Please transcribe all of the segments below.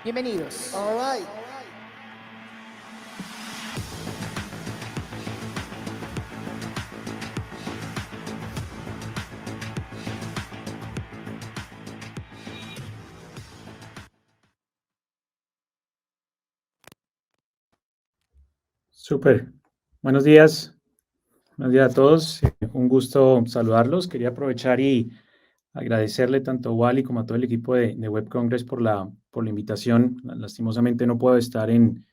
Bienvenidos. All right. Súper. Buenos días. Buenos días a todos. Un gusto saludarlos. Quería aprovechar y agradecerle tanto a Wally como a todo el equipo de Web Congress por la invitación. Lastimosamente no puedo estar en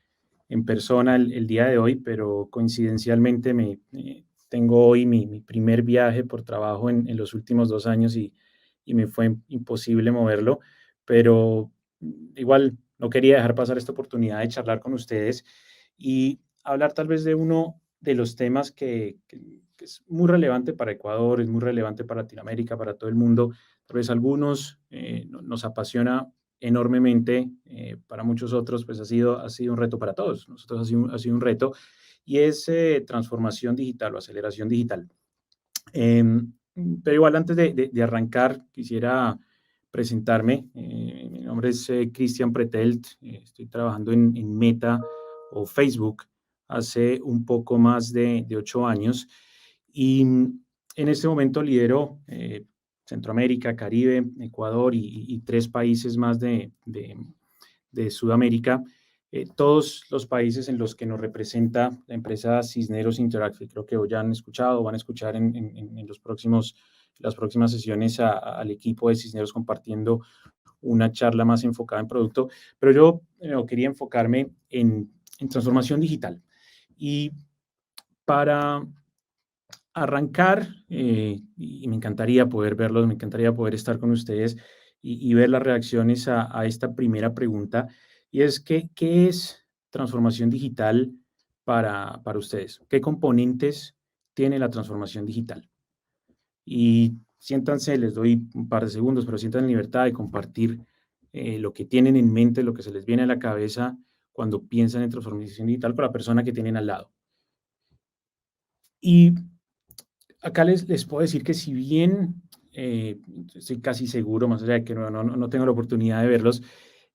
persona el día de hoy, pero coincidencialmente tengo hoy mi primer viaje por trabajo en los últimos 2 años y me fue imposible moverlo, pero igual no quería dejar pasar esta oportunidad de charlar con ustedes y hablar tal vez de uno de los temas que es muy relevante para Ecuador, es muy relevante para Latinoamérica, para todo el mundo. Tal vez algunos nos apasiona enormemente, para muchos otros pues ha sido un reto para todos. Nosotros ha sido un reto y es transformación digital o aceleración digital. Pero igual antes de arrancar quisiera presentarme. Mi nombre es Cristian Pretelt, estoy trabajando en Meta o Facebook hace un poco más de 8 años y en este momento lidero Centroamérica, Caribe, Ecuador y 3 países más de Sudamérica, todos los países en los que nos representa la empresa Cisneros Interactive. Creo que ya han escuchado o van a escuchar en las próximas sesiones al equipo de Cisneros compartiendo una charla más enfocada en producto, pero yo quería enfocarme en transformación digital. Y para arrancar, y me encantaría poder verlos, me encantaría poder estar con ustedes y ver las reacciones a esta primera pregunta, y es ¿qué es transformación digital para ustedes? ¿Qué componentes tiene la transformación digital? Y siéntanse, les doy un par de segundos, pero sientan en libertad de compartir lo que tienen en mente, lo que se les viene a la cabeza cuando piensan en transformación digital con la persona que tienen al lado. Y acá les puedo decir que si bien estoy casi seguro, más allá de que no tengo la oportunidad de verlos,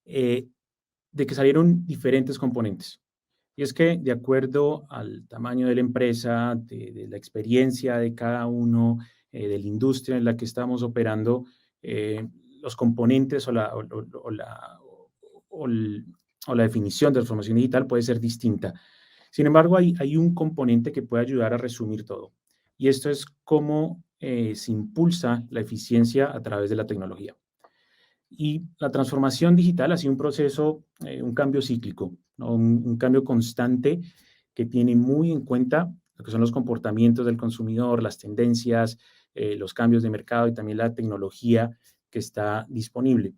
de que salieron diferentes componentes. Y es que de acuerdo al tamaño de la empresa, de la experiencia de cada uno, de la industria en la que estamos operando, los componentes o la definición de transformación digital puede ser distinta. Sin embargo, hay un componente que puede ayudar a resumir todo. Y esto es cómo se impulsa la eficiencia a través de la tecnología. Y la transformación digital ha sido un proceso, un cambio cíclico, ¿no? Un cambio constante que tiene muy en cuenta lo que son los comportamientos del consumidor, las tendencias, los cambios de mercado y también la tecnología que está disponible.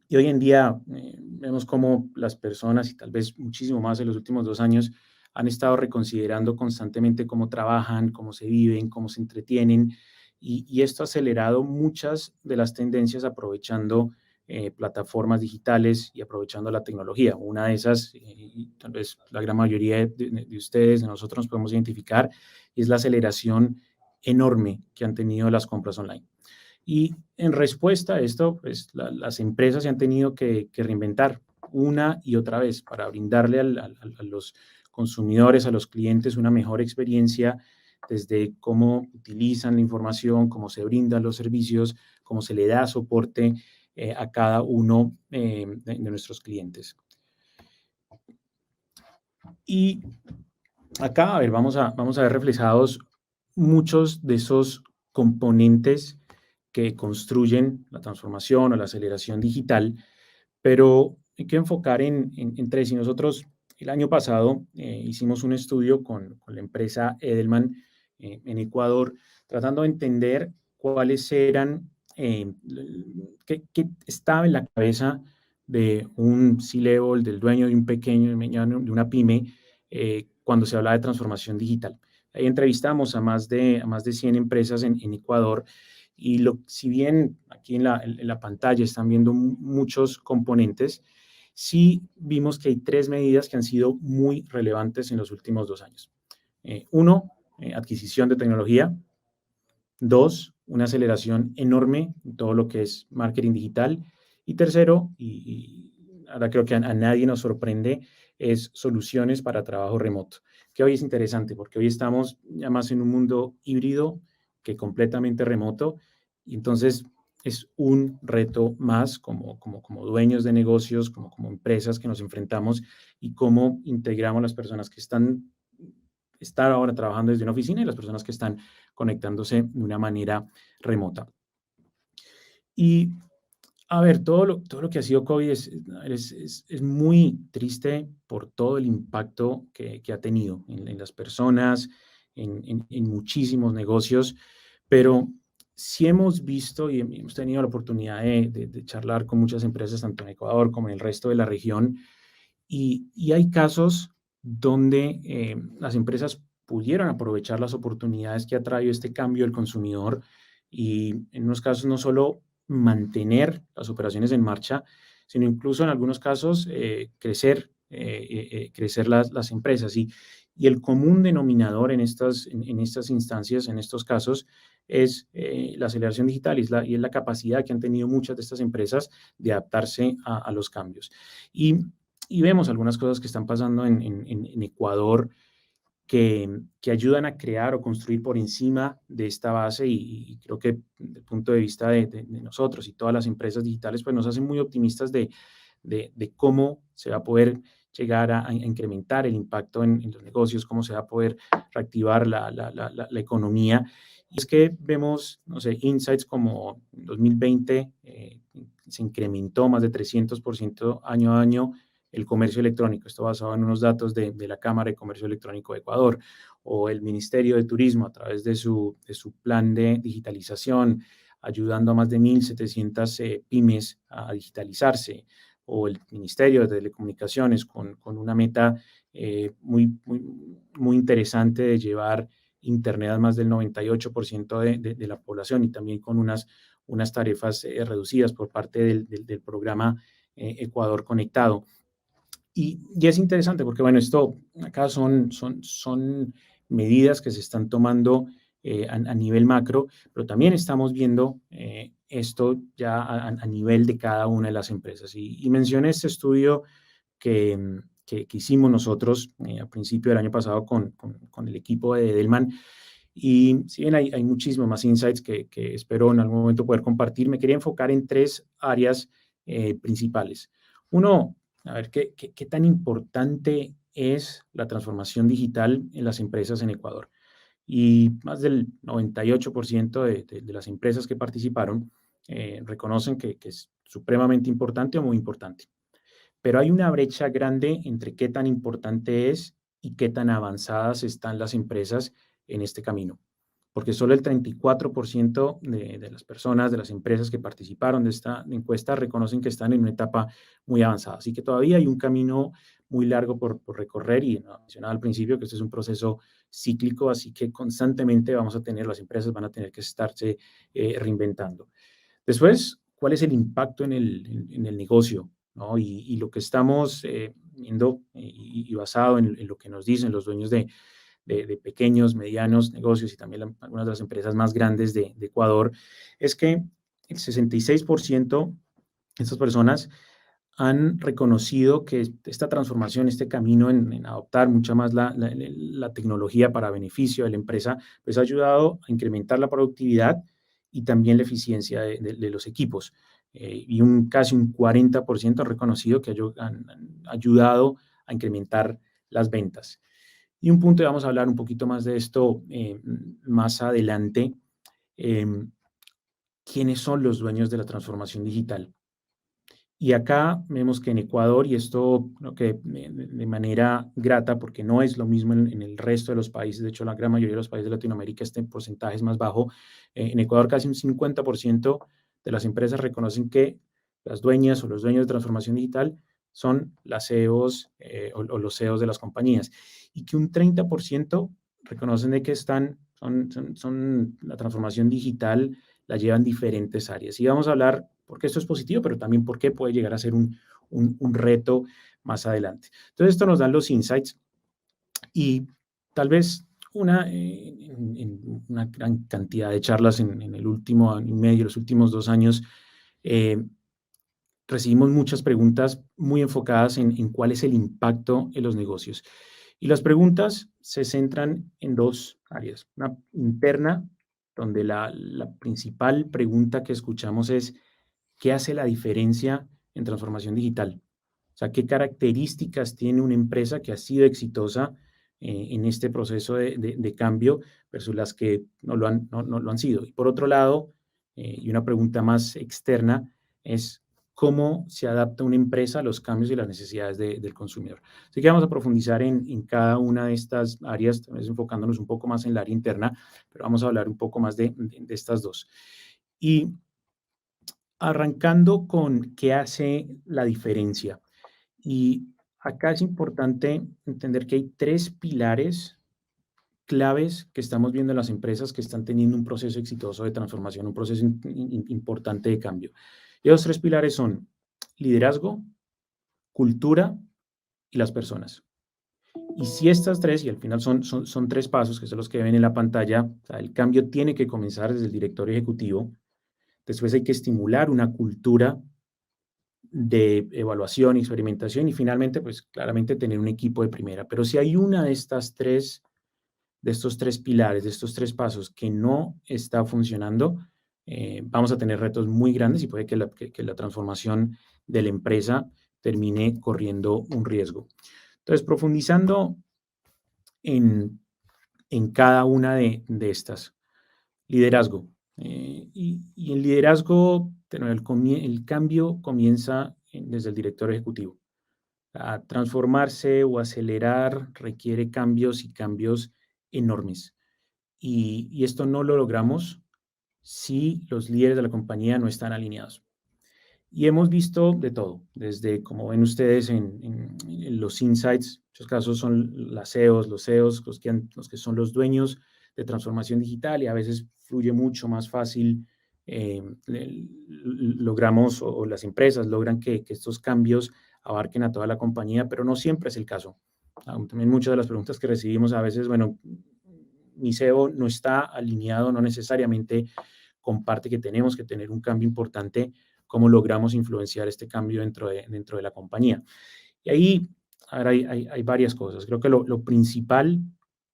Y hoy en día vemos cómo las personas, y tal vez muchísimo más en los últimos 2 años, han estado reconsiderando constantemente cómo trabajan, cómo se viven, cómo se entretienen, y esto ha acelerado muchas de las tendencias aprovechando plataformas digitales y aprovechando la tecnología. Una de esas, y tal vez la gran mayoría de ustedes, de nosotros nos podemos identificar, es la aceleración enorme que han tenido las compras online. Y en respuesta a esto, pues las empresas se han tenido que reinventar una y otra vez para brindarle a los consumidores, a los clientes, una mejor experiencia desde cómo utilizan la información, cómo se brindan los servicios, cómo se le da soporte a cada uno de nuestros clientes. Y acá, a ver, vamos a ver reflejados muchos de esos componentes que construyen la transformación o la aceleración digital, pero hay que enfocar en 3. Y nosotros el año pasado hicimos un estudio con la empresa Edelman en Ecuador, tratando de entender cuáles eran, qué estaba en la cabeza de un C-level, del dueño de un pequeño, de una pyme, cuando se habla de transformación digital. Ahí entrevistamos a más de 100 empresas en Ecuador, y si bien aquí en la pantalla están viendo muchos componentes, sí vimos que hay 3 medidas que han sido muy relevantes en los últimos 2 años. 1, adquisición de tecnología. 2, una aceleración enorme en todo lo que es marketing digital. Y tercero, y ahora creo que a nadie nos sorprende, es soluciones para trabajo remoto, que hoy es interesante porque hoy estamos ya más en un mundo híbrido que completamente remoto, y entonces es un reto más como dueños de negocios, como empresas que nos enfrentamos y cómo integramos las personas que están ahora trabajando desde una oficina y las personas que están conectándose de una manera remota. Y a ver, todo lo que ha sido COVID es muy triste por todo el impacto que ha tenido en las personas, en muchísimos negocios, pero sí hemos visto y hemos tenido la oportunidad de charlar con muchas empresas, tanto en Ecuador como en el resto de la región, y hay casos donde las empresas pudieron aprovechar las oportunidades que ha traído este cambio del consumidor y en unos casos no solo mantener las operaciones en marcha, sino incluso en algunos casos crecer las empresas. Y el común denominador en estas instancias, en estos casos, es la aceleración digital y es la capacidad que han tenido muchas de estas empresas de adaptarse a los cambios. Y y vemos algunas cosas que están pasando en Ecuador que ayudan a crear o construir por encima de esta base y creo que desde el punto de vista de nosotros y todas las empresas digitales, pues nos hacen muy optimistas de cómo se va a poder llegar a incrementar el impacto en los negocios, cómo se va a poder reactivar la economía. Y es que vemos, no sé, insights como en 2020 se incrementó más de 300% año a año el comercio electrónico. Esto basado en unos datos de la Cámara de Comercio Electrónico de Ecuador, o el Ministerio de Turismo a través de su plan de digitalización, ayudando a más de 1.700 pymes a digitalizarse, o el Ministerio de Telecomunicaciones con una meta muy interesante de llevar Internet a más del 98% de la población y también con unas tarifas reducidas por parte del programa Ecuador Conectado. Y es interesante porque, bueno, esto acá son medidas que se están tomando a nivel macro, pero también estamos viendo esto ya a nivel de cada una de las empresas. Y mencioné este estudio que hicimos nosotros a principio del año pasado con el equipo de Edelman. Y si bien hay muchísimos más insights que espero en algún momento poder compartir, me quería enfocar en tres áreas principales. Uno, a ver, ¿qué tan importante es la transformación digital en las empresas en Ecuador? Y más del 98% de las empresas que participaron reconocen que es supremamente importante o muy importante. Pero hay una brecha grande entre qué tan importante es y qué tan avanzadas están las empresas en este camino. Porque solo el 34% de las personas, de las empresas que participaron de esta encuesta, reconocen que están en una etapa muy avanzada. Así que todavía hay un camino muy largo por recorrer y mencionaba al principio que este es un proceso cíclico, así que constantemente las empresas van a tener que estarse reinventando. Después, ¿cuál es el impacto en el negocio? ¿No? Y lo que estamos viendo y basado en lo que nos dicen los dueños de pequeños, medianos negocios y también algunas de las empresas más grandes de Ecuador, es que el 66% de estas personas han reconocido que esta transformación, este camino en adoptar mucha más la tecnología para beneficio de la empresa, pues ha ayudado a incrementar la productividad y también la eficiencia de los equipos. Y casi un 40% han reconocido que han ayudado a incrementar las ventas. Y un punto, y vamos a hablar un poquito más de esto más adelante, eh, ¿quiénes son los dueños de la transformación digital? Y acá vemos que en Ecuador, y esto creo que de manera grata, porque no es lo mismo en el resto de los países, de hecho la gran mayoría de los países de Latinoamérica este porcentaje es más bajo, en Ecuador casi un 50% de las empresas reconocen que las dueñas o los dueños de transformación digital son las CEOs o los CEOs de las compañías, y que un 30% reconocen de que la transformación digital la llevan diferentes áreas. Y vamos a hablar por qué esto es positivo, pero también por qué puede llegar a ser un reto más adelante. Entonces, esto nos dan los insights y tal vez en una gran cantidad de charlas en el último año y medio, los últimos 2 años, eh, recibimos muchas preguntas muy enfocadas en cuál es el impacto en los negocios. Y las preguntas se centran en dos áreas. Una interna, donde la principal pregunta que escuchamos es, ¿qué hace la diferencia en transformación digital? O sea, ¿qué características tiene una empresa que ha sido exitosa en este proceso de cambio versus las que no lo han sido? Y por otro lado, y una pregunta más externa, es cómo se adapta una empresa a los cambios y las necesidades del consumidor. Así que vamos a profundizar en cada una de estas áreas, tal vez enfocándonos un poco más en el área interna, pero vamos a hablar un poco más de estas dos. Y arrancando con qué hace la diferencia. Y acá es importante entender que hay tres pilares claves que estamos viendo en las empresas que están teniendo un proceso exitoso de transformación, un proceso importante de cambio. Y los tres pilares son liderazgo, cultura y las personas. Y si estas tres, y al final son tres pasos, que son los que ven en la pantalla, o sea, el cambio tiene que comenzar desde el directorio ejecutivo, después hay que estimular una cultura de evaluación y experimentación y finalmente, pues claramente tener un equipo de primera. Pero si hay una de estas tres, de estos tres pilares, de estos tres pasos que no está funcionando, vamos a tener retos muy grandes y puede que la transformación de la empresa termine corriendo un riesgo. Entonces, profundizando en, en cada una de estas. Liderazgo. Y en liderazgo, el cambio comienza desde el director ejecutivo. A transformarse o acelerar requiere cambios y cambios enormes. Y esto no lo logramos si los líderes de la compañía no están alineados. Y hemos visto de todo, desde, como ven ustedes en los insights, en muchos casos son las CEOs, los CEOs, los que son los dueños de transformación digital y a veces fluye mucho más fácil. Logramos o las empresas logran que estos cambios abarquen a toda la compañía, pero no siempre es el caso. También muchas de las preguntas que recibimos a veces, bueno, mi CEO no está alineado, no necesariamente comparte que tenemos que tener un cambio importante, cómo logramos influenciar este cambio dentro de la compañía. Y ahí, a ver, hay varias cosas. Creo que lo principal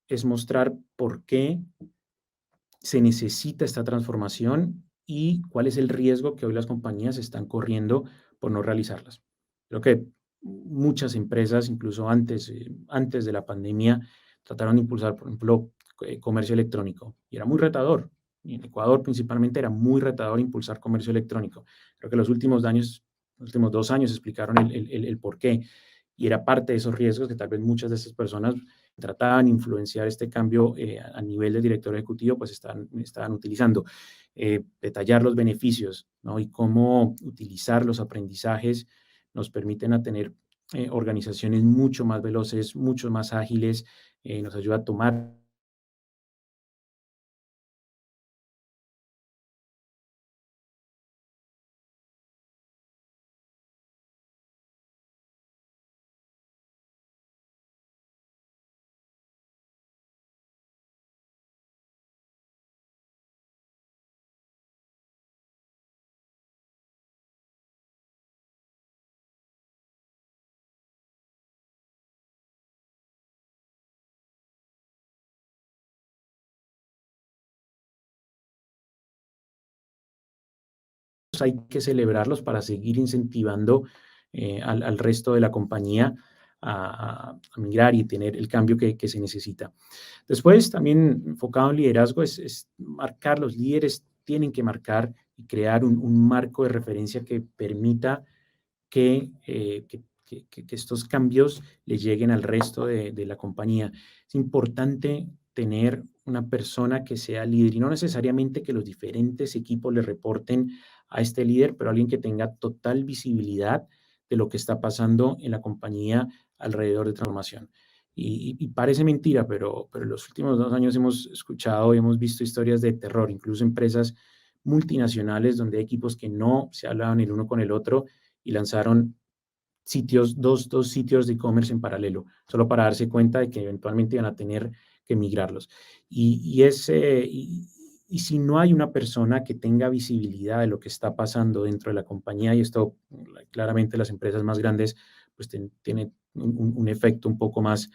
es mostrar por qué se necesita esta transformación y cuál es el riesgo que hoy las compañías están corriendo por no realizarlas. Creo que muchas empresas, incluso antes de la pandemia, trataron de impulsar, por ejemplo, comercio electrónico y era muy retador. Y en Ecuador principalmente era muy retador impulsar comercio electrónico. Creo que los últimos 2 años explicaron el por qué y era parte de esos riesgos que tal vez muchas de estas personas trataban de influenciar este cambio a nivel del director ejecutivo, pues estaban utilizando. Detallar los beneficios, ¿no? Y cómo utilizar los aprendizajes nos permiten a tener organizaciones mucho más veloces, mucho más ágiles, nos ayuda a tomar hay que celebrarlos para seguir incentivando al resto de la compañía a migrar y tener el cambio que se necesita. Después, también enfocado en liderazgo, es marcar, los líderes tienen que marcar y crear un marco de referencia que permita que estos cambios le lleguen al resto de la compañía. Es importante tener una persona que sea líder y no necesariamente que los diferentes equipos le reporten a este líder, pero alguien que tenga total visibilidad de lo que está pasando en la compañía alrededor de transformación. Y parece mentira, pero en los últimos 2 años hemos escuchado y hemos visto historias de terror, incluso empresas multinacionales donde hay equipos que no se hablaban el uno con el otro y lanzaron dos sitios de e-commerce en paralelo, solo para darse cuenta de que eventualmente iban a tener que migrarlos. Y Y si no hay una persona que tenga visibilidad de lo que está pasando dentro de la compañía, y esto claramente las empresas más grandes pues tienen un efecto un poco más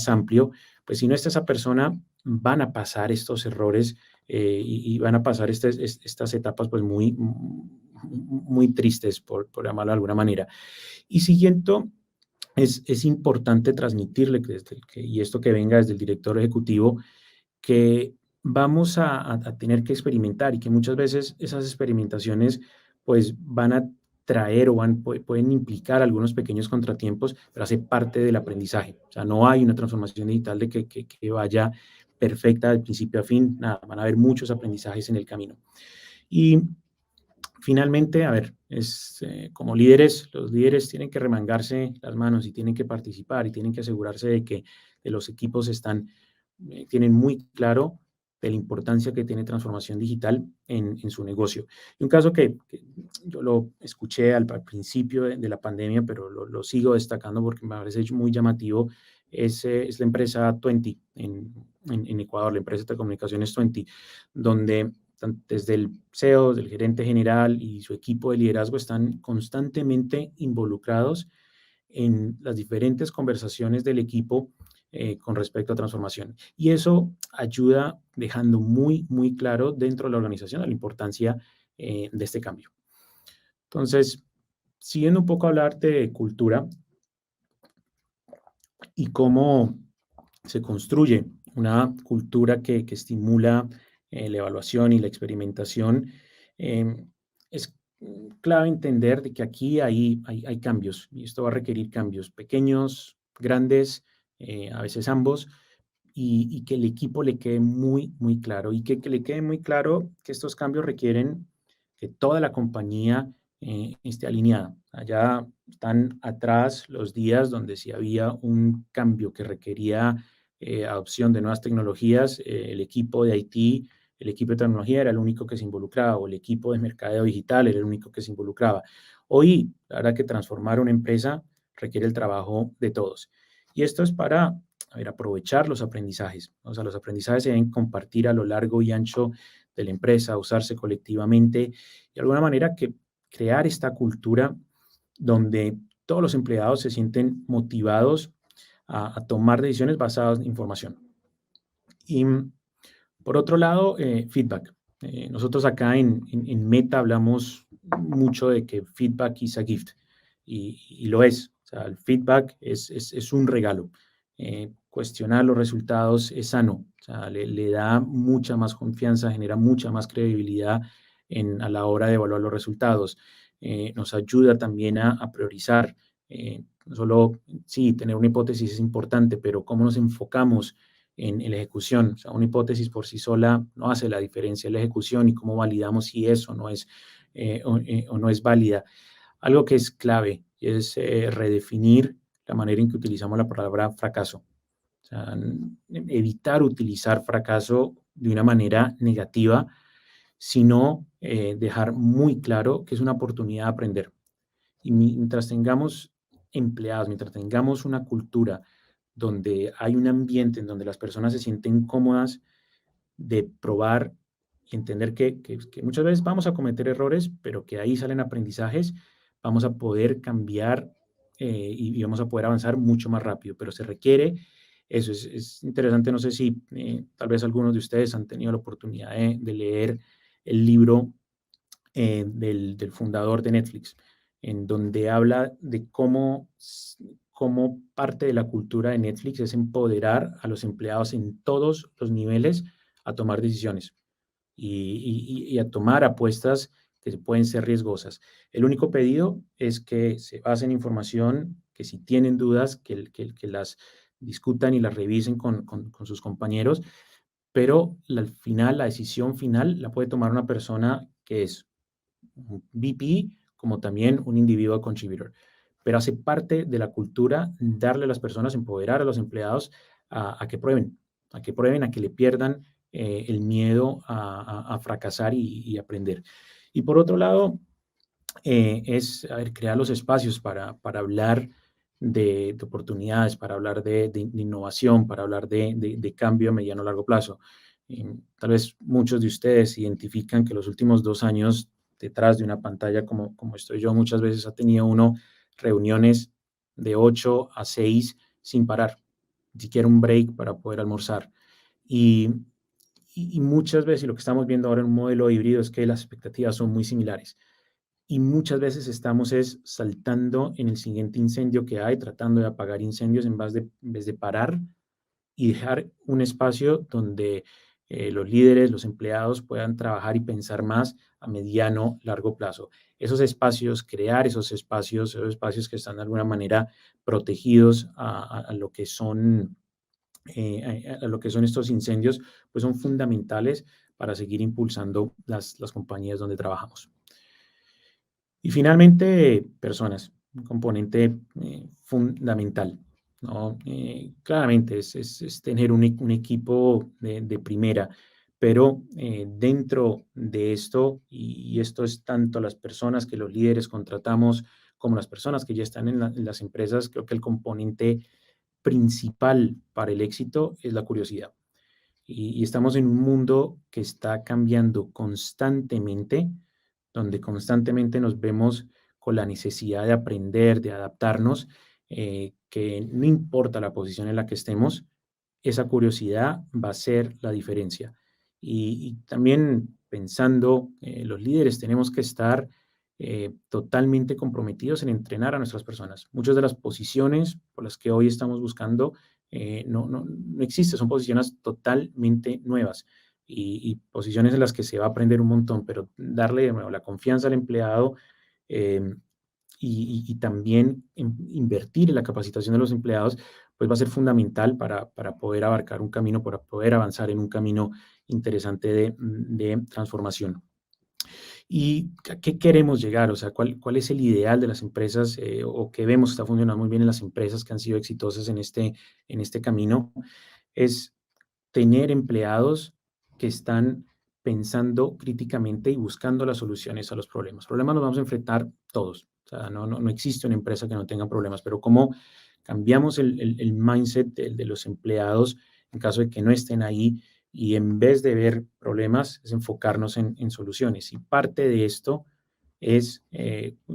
amplio, pues si no está esa persona, van a pasar estos errores y van a pasar estas etapas pues muy tristes, por llamarlo de alguna manera. Y siguiendo, es importante transmitirle, y esto que venga desde el director ejecutivo, que vamos a tener que experimentar y que muchas veces esas experimentaciones pues van a traer o pueden implicar algunos pequeños contratiempos, pero hace parte del aprendizaje. O sea, no hay una transformación digital de que vaya perfecta de principio a fin, nada, van a haber muchos aprendizajes en el camino. Y finalmente, a ver, como líderes, los líderes tienen que remangarse las manos y tienen que participar y tienen que asegurarse de que los equipos tienen muy claro de la importancia que tiene transformación digital en su negocio. Y un caso que yo lo escuché al principio de la pandemia, pero lo sigo destacando porque me parece muy llamativo, es la empresa 20 en Ecuador, la empresa de telecomunicaciones 20, donde desde el CEO, del gerente general y su equipo de liderazgo están constantemente involucrados en las diferentes conversaciones del equipo con respecto a transformación. Y eso ayuda dejando muy claro dentro de la organización la importancia de este cambio. Entonces, siguiendo un poco a hablar de cultura y cómo se construye una cultura que estimula la evaluación y la experimentación, es clave entender de que aquí hay cambios y esto va a requerir cambios pequeños, grandes, a veces ambos, y que el equipo le quede muy claro y que le quede muy claro que estos cambios requieren que toda la compañía esté alineada. Allá están atrás los días donde si había un cambio que requería adopción de nuevas tecnologías, el equipo de IT, el equipo de tecnología era el único que se involucraba, o el equipo de mercadeo digital era el único que se involucraba. Hoy, la verdad que transformar una empresa requiere el trabajo de todos. Y esto es para aprovechar los aprendizajes. O sea, los aprendizajes se deben compartir a lo largo y ancho de la empresa, usarse colectivamente y de alguna manera que crear esta cultura donde todos los empleados se sienten motivados a tomar decisiones basadas en información. Y por otro lado, feedback. Nosotros acá en Meta hablamos mucho de que feedback is a gift y lo es. O sea, el feedback es un regalo. Cuestionar los resultados es sano. O sea, le da mucha más confianza, genera mucha más credibilidad a la hora de evaluar los resultados. Nos ayuda también a priorizar. No solo, sí, tener una hipótesis es importante, pero cómo nos enfocamos en la ejecución. O sea, una hipótesis por sí sola no hace la diferencia en la ejecución y cómo validamos si eso no es o no es válida. Algo que es clave es redefinir la manera en que utilizamos la palabra fracaso. O sea, evitar utilizar fracaso de una manera negativa, sino dejar muy claro que es una oportunidad de aprender. Y mientras tengamos empleados, mientras tengamos una cultura donde hay un ambiente en donde las personas se sienten cómodas de probar y entender que muchas veces vamos a cometer errores, pero que ahí salen aprendizajes, vamos a poder cambiar y vamos a poder avanzar mucho más rápido, pero se requiere, eso es interesante, no sé si tal vez algunos de ustedes han tenido la oportunidad de leer el libro del fundador de Netflix, en donde habla de cómo parte de la cultura de Netflix es empoderar a los empleados en todos los niveles a tomar decisiones y a tomar apuestas que pueden ser riesgosas. El único pedido es que se basen en información, que si tienen dudas, que las discutan y las revisen con sus compañeros, pero al final, la decisión final la puede tomar una persona que es un VP como también un individual contributor. Pero hace parte de la cultura darle a las personas, empoderar a los empleados a que prueben, a que le pierdan el miedo a fracasar y aprender. Y por otro lado, crear los espacios para hablar de oportunidades, para hablar de innovación, para hablar de cambio a mediano o largo plazo. Tal vez muchos de ustedes identifican que los últimos 2 años detrás de una pantalla como estoy yo, muchas veces ha tenido uno reuniones de 8 a 6 sin parar, ni siquiera un break para poder almorzar. Y, y muchas veces, y lo que estamos viendo ahora en un modelo híbrido es que las expectativas son muy similares. Y muchas veces estamos saltando en el siguiente incendio que hay, tratando de apagar incendios en vez de parar y dejar un espacio donde los líderes, los empleados puedan trabajar y pensar más a mediano, largo plazo. Esos espacios, crear esos espacios que están de alguna manera protegidos a lo que son a lo que son estos incendios, pues son fundamentales para seguir impulsando las compañías donde trabajamos. Y finalmente, personas, un componente fundamental, ¿no? Claramente es tener un equipo de primera, pero dentro de esto, y esto es tanto las personas que los líderes contratamos como las personas que ya están en las empresas, creo que el componente principal para el éxito es la curiosidad. Y estamos en un mundo que está cambiando constantemente, donde constantemente nos vemos con la necesidad de aprender, de adaptarnos, que no importa la posición en la que estemos, esa curiosidad va a ser la diferencia. Y también pensando, los líderes tenemos que estar totalmente comprometidos en entrenar a nuestras personas. Muchas de las posiciones por las que hoy estamos buscando no existe, son posiciones totalmente nuevas y posiciones en las que se va a aprender un montón, pero darle de nuevo la confianza al empleado eh, y también invertir en la capacitación de los empleados, pues va a ser fundamental para poder abarcar un camino, para poder avanzar en un camino interesante de transformación. ¿Y a qué queremos llegar? O sea, ¿cuál es el ideal de las empresas o qué vemos que está funcionando muy bien en las empresas que han sido exitosas en este camino? Es tener empleados que están pensando críticamente y buscando las soluciones a los problemas. Problemas los vamos a enfrentar todos. O sea, no existe una empresa que no tenga problemas, pero cómo cambiamos el mindset de los empleados en caso de que no estén ahí y en vez de ver problemas, es enfocarnos en soluciones. Y parte de esto es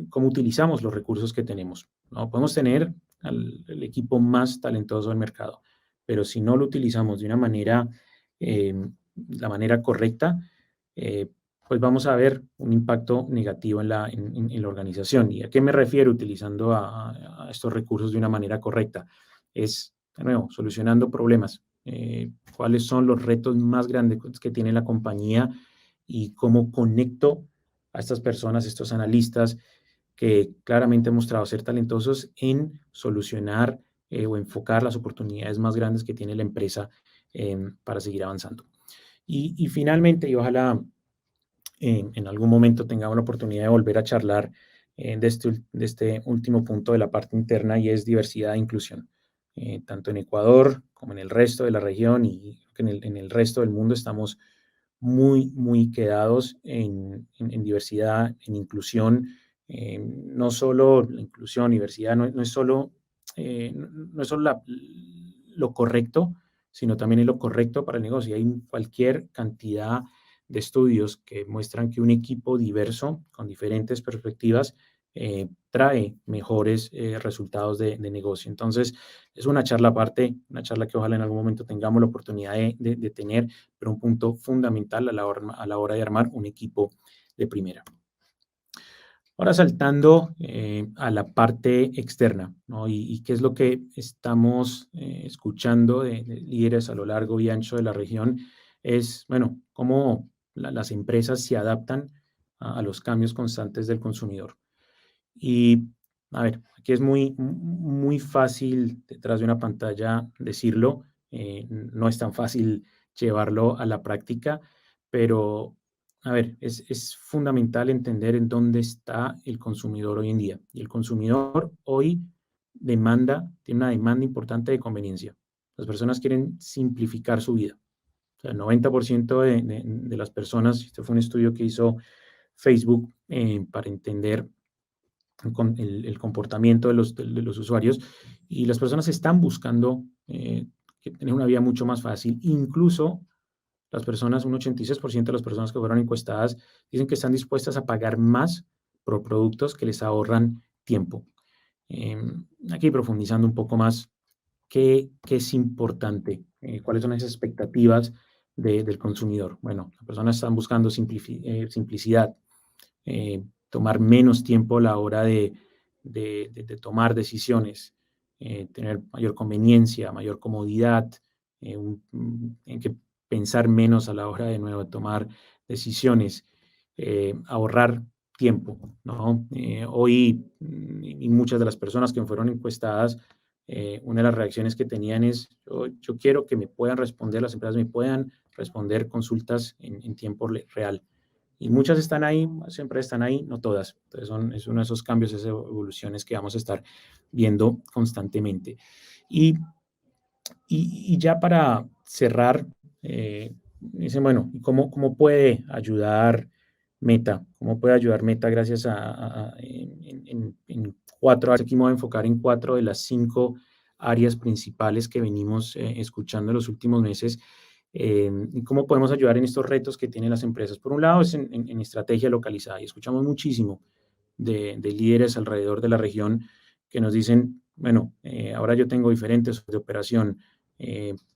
cómo utilizamos los recursos que tenemos, ¿no? Podemos tener el equipo más talentoso del mercado, pero si no lo utilizamos de una manera, la manera correcta, eh, pues vamos a ver un impacto negativo en la organización. ¿Y a qué me refiero utilizando a estos recursos de una manera correcta? Es, de nuevo, solucionando problemas. ¿Cuáles son los retos más grandes que tiene la compañía y cómo conecto a estas personas, estos analistas que claramente han mostrado ser talentosos en solucionar o enfocar las oportunidades más grandes que tiene la empresa para seguir avanzando? Y finalmente, y ojalá en algún momento tengamos la oportunidad de volver a charlar de este último punto de la parte interna y es diversidad e inclusión. Tanto en Ecuador como en el resto de la región y en el resto del mundo estamos muy, muy quedados en diversidad, en inclusión. No solo la inclusión, diversidad, no es solo, no es solo lo correcto, sino también es lo correcto para el negocio. Hay cualquier cantidad de estudios que muestran que un equipo diverso, con diferentes perspectivas, trae mejores resultados de negocio. Entonces, es una charla aparte, una charla que ojalá en algún momento tengamos la oportunidad de tener, pero un punto fundamental a la hora de armar un equipo de primera. Ahora saltando a la parte externa, ¿no? Y qué es lo que estamos escuchando de líderes a lo largo y ancho de la región, es, bueno, cómo las empresas se adaptan a los cambios constantes del consumidor. Y, a ver, aquí es muy fácil detrás de una pantalla decirlo, no es tan fácil llevarlo a la práctica, pero, a ver, es fundamental entender en dónde está el consumidor hoy en día. Y el consumidor hoy tiene una demanda importante de conveniencia. Las personas quieren simplificar su vida. O sea, el 90% de las personas, este fue un estudio que hizo Facebook para entender con el comportamiento de los usuarios y las personas están buscando tener una vida mucho más fácil, incluso las personas, un 86% de las personas que fueron encuestadas dicen que están dispuestas a pagar más por productos que les ahorran tiempo. Aquí profundizando un poco más, ¿qué es importante? ¿Cuáles son esas expectativas del consumidor? Bueno, las personas están buscando simplicidad, tomar menos tiempo a la hora de tomar decisiones, tener mayor conveniencia, mayor comodidad, en que pensar menos a la hora de nuevo de tomar decisiones, ahorrar tiempo, ¿no? Hoy, y muchas de las personas que fueron encuestadas, una de las reacciones que tenían es, yo quiero que me puedan responder, las empresas me puedan responder consultas en tiempo real. Y muchas están ahí, siempre están ahí, no todas. Entonces es uno de esos cambios, esas evoluciones que vamos a estar viendo constantemente. Y, y ya para cerrar, dicen, bueno, ¿cómo puede ayudar Meta? ¿Cómo puede ayudar Meta gracias en cuatro áreas? Aquí me voy a enfocar en cuatro de las cinco áreas principales que venimos escuchando en los últimos meses. ¿Y cómo podemos ayudar en estos retos que tienen las empresas? Por un lado es en estrategia localizada y escuchamos muchísimo de líderes alrededor de la región que nos dicen, bueno, ahora yo tengo diferentes de operación,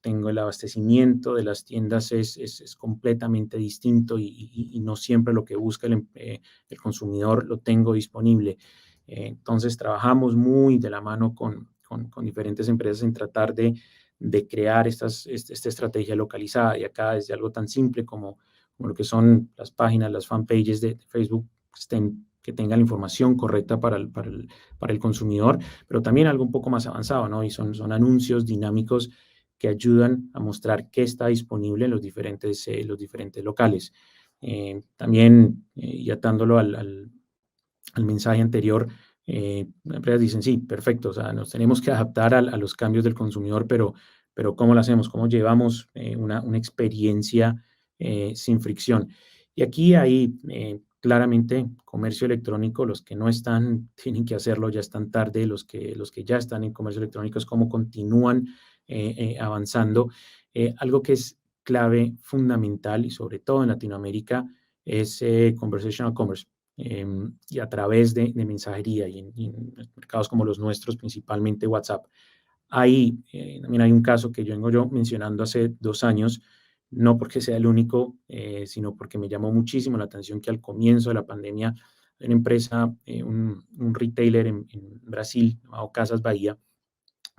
tengo el abastecimiento de las tiendas es completamente distinto y no siempre lo que busca el consumidor lo tengo disponible. Entonces trabajamos muy de la mano con diferentes empresas en tratar de crear esta estrategia localizada y acá desde algo tan simple como lo que son las páginas, las fanpages de Facebook que tengan la información correcta para el consumidor, pero también algo un poco más avanzado, ¿no? Y son anuncios dinámicos que ayudan a mostrar qué está disponible en los diferentes locales. También, y atándolo al mensaje anterior, las empresas dicen, sí, perfecto, o sea, nos tenemos que adaptar a los cambios del consumidor, pero ¿cómo lo hacemos? ¿Cómo llevamos una experiencia sin fricción? Y aquí hay claramente comercio electrónico, los que no están tienen que hacerlo, ya están tarde, los que ya están en comercio electrónico es cómo continúan avanzando. Algo que es clave, fundamental y sobre todo en Latinoamérica es conversational commerce. Y a través de mensajería y en mercados como los nuestros, principalmente WhatsApp. Ahí también hay un caso que yo vengo mencionando hace 2 años, no porque sea el único, sino porque me llamó muchísimo la atención que al comienzo de la pandemia, una empresa, un retailer en Brasil, llamado Casas Bahía,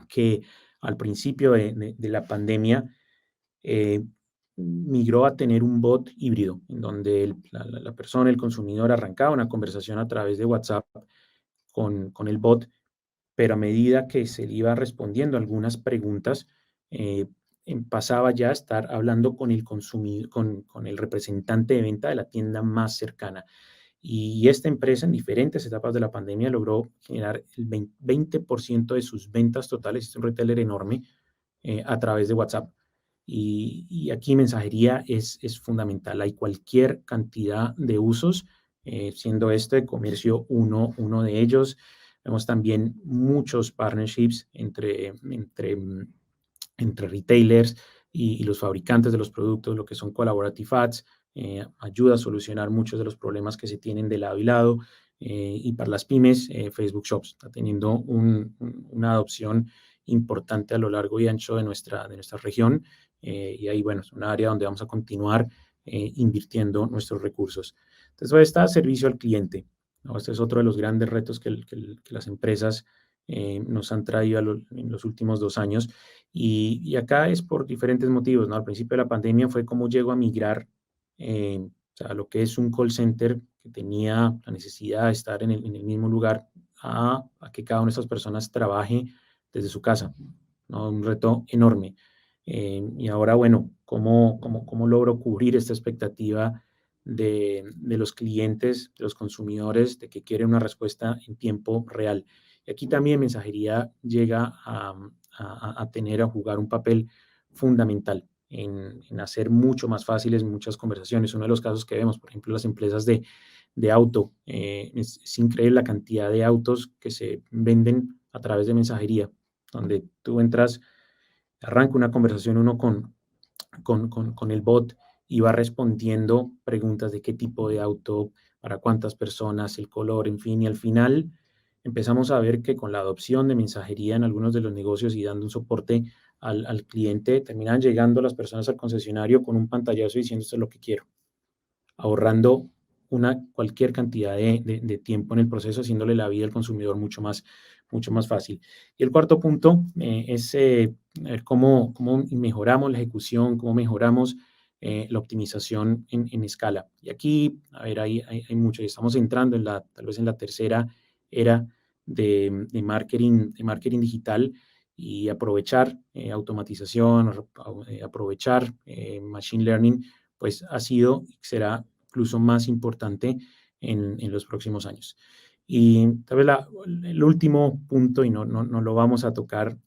que al principio de la pandemia eh, migró a tener un bot híbrido, en donde la persona, el consumidor, arrancaba una conversación a través de WhatsApp con el bot, pero a medida que se le iba respondiendo algunas preguntas, eh, pasaba ya a estar hablando con el consumidor, con el representante de venta de la tienda más cercana. Y esta empresa en diferentes etapas de la pandemia logró generar el 20% de sus ventas totales, es un retailer enorme, a través de WhatsApp. Y aquí mensajería es fundamental. Hay cualquier cantidad de usos, siendo este comercio uno de ellos. Vemos también muchos partnerships entre retailers y los fabricantes de los productos, lo que son collaborative ads, ayuda a solucionar muchos de los problemas que se tienen de lado y lado. Y para las pymes, Facebook Shops está teniendo una adopción importante a lo largo y ancho de nuestra región. Y ahí, bueno, es un área donde vamos a continuar invirtiendo nuestros recursos. Entonces, está servicio al cliente, ¿no? Este es otro de los grandes retos que las empresas nos han traído en los últimos 2 años. Y acá es por diferentes motivos, ¿no? Al principio de la pandemia fue cómo llego a migrar, o sea, lo que es un call center que tenía la necesidad de estar en el mismo lugar a que cada una de estas personas trabaje desde su casa, ¿no? Un reto enorme. Y ahora, bueno, ¿cómo logro cubrir esta expectativa de los clientes, de los consumidores, de que quieren una respuesta en tiempo real? Y aquí también mensajería llega a jugar un papel fundamental en hacer mucho más fáciles muchas conversaciones. Uno de los casos que vemos, por ejemplo, las empresas de auto, es increíble la cantidad de autos que se venden a través de mensajería, donde tú entras, arranca una conversación uno con el bot iba respondiendo preguntas de qué tipo de auto, para cuántas personas, el color, en fin, y al final empezamos a ver que con la adopción de mensajería en algunos de los negocios y dando un soporte al cliente, terminan llegando las personas al concesionario con un pantallazo diciendo esto es lo que quiero, ahorrando cualquier cantidad de tiempo en el proceso, haciéndole la vida al consumidor mucho más fácil. Y el cuarto punto es ver cómo mejoramos la ejecución, cómo mejoramos la optimización en escala. Y aquí, a ver, hay mucho. Estamos entrando tal vez en la tercera era de marketing digital y aprovechar automatización, aprovechar machine learning, pues ha sido y será incluso más importante en los próximos años. Y tal vez el último punto, y no lo vamos a tocar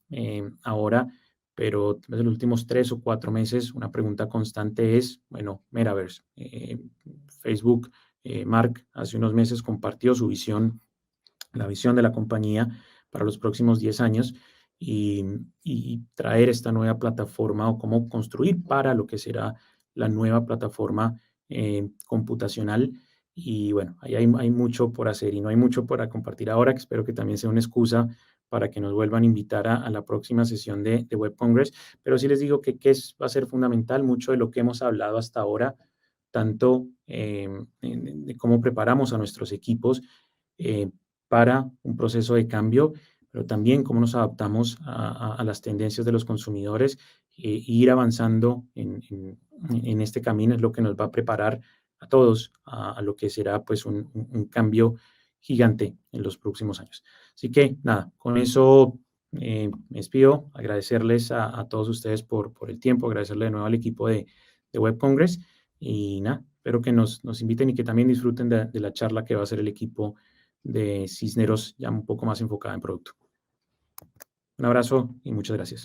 ahora, pero tal vez en los últimos 3 o 4 meses, una pregunta constante es, bueno, Metaverse. Facebook, Mark, hace unos meses compartió su visión, la visión de la compañía para los próximos 10 años y traer esta nueva plataforma o cómo construir para lo que será la nueva plataforma computacional. Y bueno, ahí hay mucho por hacer y no hay mucho para compartir ahora, que espero que también sea una excusa para que nos vuelvan a invitar a la próxima sesión de Web Congress. Pero sí les digo que va a ser fundamental mucho de lo que hemos hablado hasta ahora, tanto de cómo preparamos a nuestros equipos eh, para un proceso de cambio, pero también cómo nos adaptamos a las tendencias de los consumidores e ir avanzando en este camino es lo que nos va a preparar a todos a lo que será pues un cambio gigante en los próximos años. Así que nada, con eso me despido, agradecerles a todos ustedes por el tiempo, agradecerle de nuevo al equipo de Web Congress y nada, espero que nos inviten y que también disfruten de la charla que va a hacer el equipo de Cisneros, ya un poco más enfocada en producto. Un abrazo y muchas gracias.